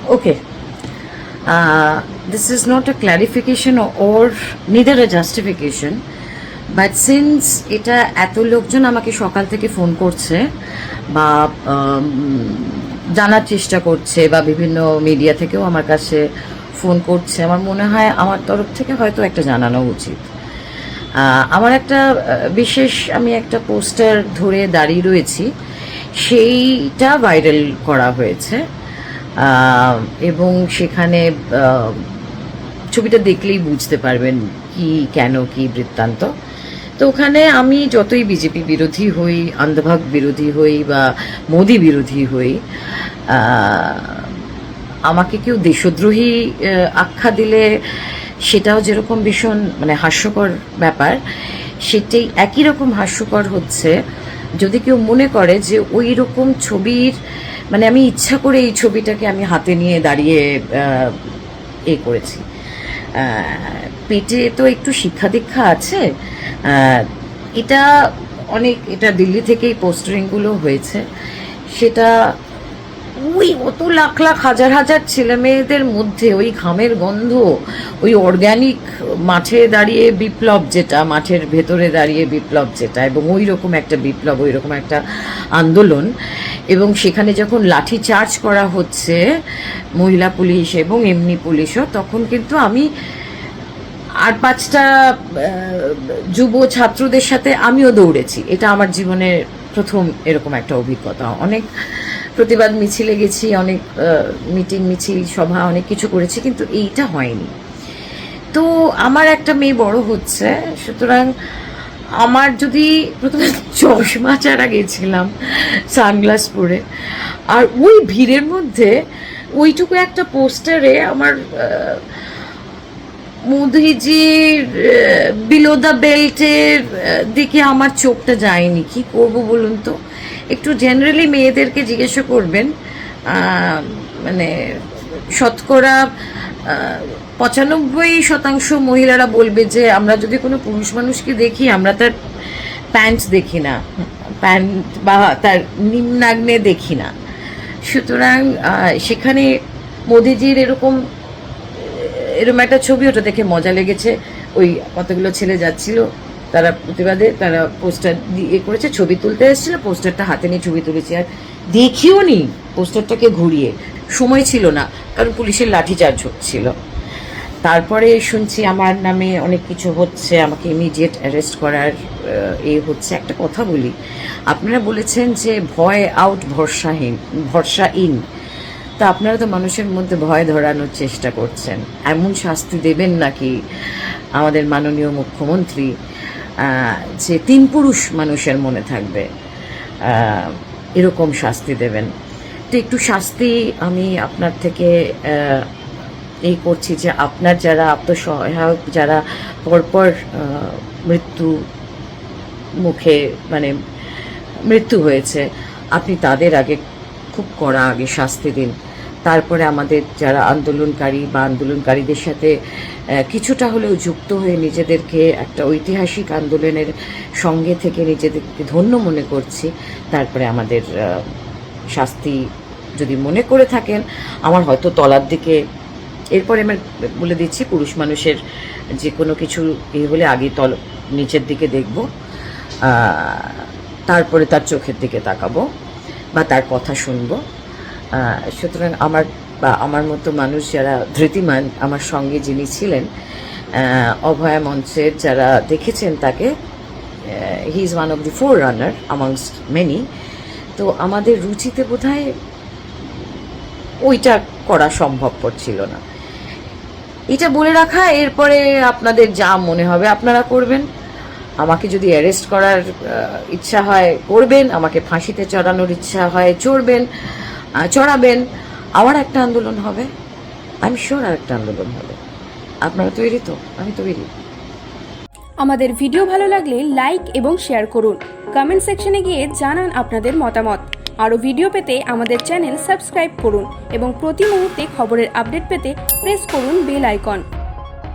Okay. This is not a clarification or neither a justification, but since এটা এত লোকজন আমাকে সকাল থেকে ফোন করছে বা জানার চেষ্টা করছে বা বিভিন্ন মিডিয়া থেকেও আমার কাছে ফোন করছে, আমার মনে হয় আমার তরফ থেকে হয়তো একটা জানানো উচিত। আমার একটা বিশেষ, আমি একটা পোস্টার ধরে দাঁড়িয়ে রয়েছি, সেইটা ভাইরাল করা হয়েছে এবং সেখানে ছবিটা দেখলেই বুঝতে পারবেন কি কেন কি বৃত্তান্ত। তো ওখানে আমি যতই বিজেপি বিরোধী হই, অন্ধভাগ বিরোধী হই বা মোদি বিরোধী হই, আমাকে কেউ দেশদ্রোহী আখ্যা দিলে সেটাও যেরকম ভীষণ মানে হাস্যকর ব্যাপার, সেটাই একই রকম হাস্যকর হচ্ছে যদি কেউ মনে করে যে ওই রকম ছবির মানে আমি ইচ্ছা করে এই ছবিটাকে আমি হাতে নিয়ে দাঁড়িয়ে করেছি। পেটে তো একটু শিক্ষা দীক্ষা আছে। এটা এটা দিল্লি থেকেই পোস্টারিংগুলো হয়েছে, সেটা ওই অত লাখ লাখ হাজার হাজার ছেলে মেয়েদের মধ্যে ওই ঘামের গন্ধ, ওই অর্গ্যানিক মাঠে দাঁড়িয়ে বিপ্লব যেটা, মাঠের ভেতরে দাঁড়িয়ে বিপ্লব যেটা, এবং ওই রকম একটা বিপ্লব, ওই রকম একটা আন্দোলন, এবং সেখানে যখন লাঠি চার্জ করা হচ্ছে মহিলা পুলিশ এবং এমনি পুলিশও, তখন কিন্তু আমি আর 5টা যুব ছাত্রদের সাথে আমিও দৌড়েছি। এটা আমার জীবনের প্রথম এরকম একটা অভিজ্ঞতা। অনেক প্রতিবাদ মিছিলে গেছি, অনেক মিটিং মিছিল সভা অনেক কিছু করেছি, কিন্তু এইটা হয়নি। তো আমার একটা মেয়ে বড় হচ্ছে, সুতরাং আমার যদি প্রথমে চশমা ছাড়া গেছিলাম সানগ্লাস পরে, আর ওই ভিড়ের মধ্যে ওইটুকু একটা পোস্টারে আমার মোদিজির বিলো দ্য বেল্টের দিকে আমার চোখটা যায়নি। কি করব বলুন তো? একটু জেনারেলি মেয়েদেরকে জিজ্ঞাসা করবেন, মানে শতকরা 95% মহিলারা বলবে যে আমরা যদি কোনো পুরুষ মানুষকে দেখি, আমরা তার প্যান্ট দেখি না, প্যান্ট বা তার নিম্নাগ্নে দেখি না। সুতরাং সেখানে মোদিজির এরকম একটা ছবি, ওটা দেখে মজা লেগেছে। ওই কতগুলো ছেলে যাচ্ছিল, তারা প্রতিবাদে তারা পোস্টার দিয়ে করেছে, ছবি তুলতে এসেছিল, পোস্টারটা হাতে নিয়ে ছবি তুলেছে, আর দেখিও নি পোস্টারটাকে ঘুরিয়ে। সময় ছিল না, কারণ পুলিশের লাঠিচার্জ হচ্ছিল। তারপরে শুনছি আমার নামে অনেক কিছু হচ্ছে, আমাকে ইমিডিয়েট অ্যারেস্ট করার হচ্ছে। একটা কথা বলি, আপনারা বলেছেন যে ভয় আউট ভরসা ইন। তা আপনারা তো মানুষের মধ্যে ভয় ধরানোর চেষ্টা করছেন। এমন শাস্তি দেবেন নাকি আমাদের মাননীয় মুখ্যমন্ত্রী যে 3 পুরুষ মানুষের মনে থাকবে, এরকম শাস্তি দেবেন? তো একটু শাস্তি আমি আপনার থেকে করছি যে আপনার যারা আত্মসহায়ক, যারা পরপর মৃত্যু মুখে মানে মৃত্যু হয়েছে, আপনি তাদের আগে খুব কড়া আগে শাস্তি দিন। তারপরে আমাদের যারা আন্দোলনকারী বা আন্দোলনকারীদের সাথে কিছুটা হলেও যুক্ত হয়ে নিজেদেরকে একটা ঐতিহাসিক আন্দোলনের সঙ্গে থেকে নিজেদেরকে ধন্য মনে করছি, তারপরে আমাদের শাস্তি যদি মনে করে থাকেন, আমার হয়তো তলার দিকে, এরপরে আমি বলে দিচ্ছি, পুরুষ মানুষের যে কোনো কিছু হলে আগে নিচের দিকে দেখব, তারপরে তার চোখের দিকে তাকাবো বা তার কথা শুনবো। সুতরাং আমার মতো মানুষ যারা ধৃতিমান, আমার সঙ্গে যিনি ছিলেন, অভয়া মঞ্চের যারা দেখেছেন তাকে, he is one of the four runner amongst many. তো আমাদের রুচিতে বোধহয় ওইটা করা সম্ভবপর ছিল না। এটা বলে রাখা, এরপরে আপনাদের যা মনে হবে আপনারা করবেন। আমাকে যদি অ্যারেস্ট করার ইচ্ছা হয় করবেন, আমাকে ফাঁসিতে চড়ানোর ইচ্ছা হয় চড়াবেন। আমার একটা আন্দোলন হবে, আমি শিওর আর একটা আন্দোলন হবে। আপনারা তৈরি তো? আমি তৈরি। আমাদের ভিডিও ভালো লাগলে লাইক এবং শেয়ার করুন। কমেন্ট সেকশনে গিয়ে জানান আপনাদের মতামত। আরও ভিডিও পেতে আমাদের চ্যানেল সাবস্ক্রাইব করুন এবং প্রতি মুহূর্তে খবরের আপডেট পেতে প্রেস করুন বেল আইকন।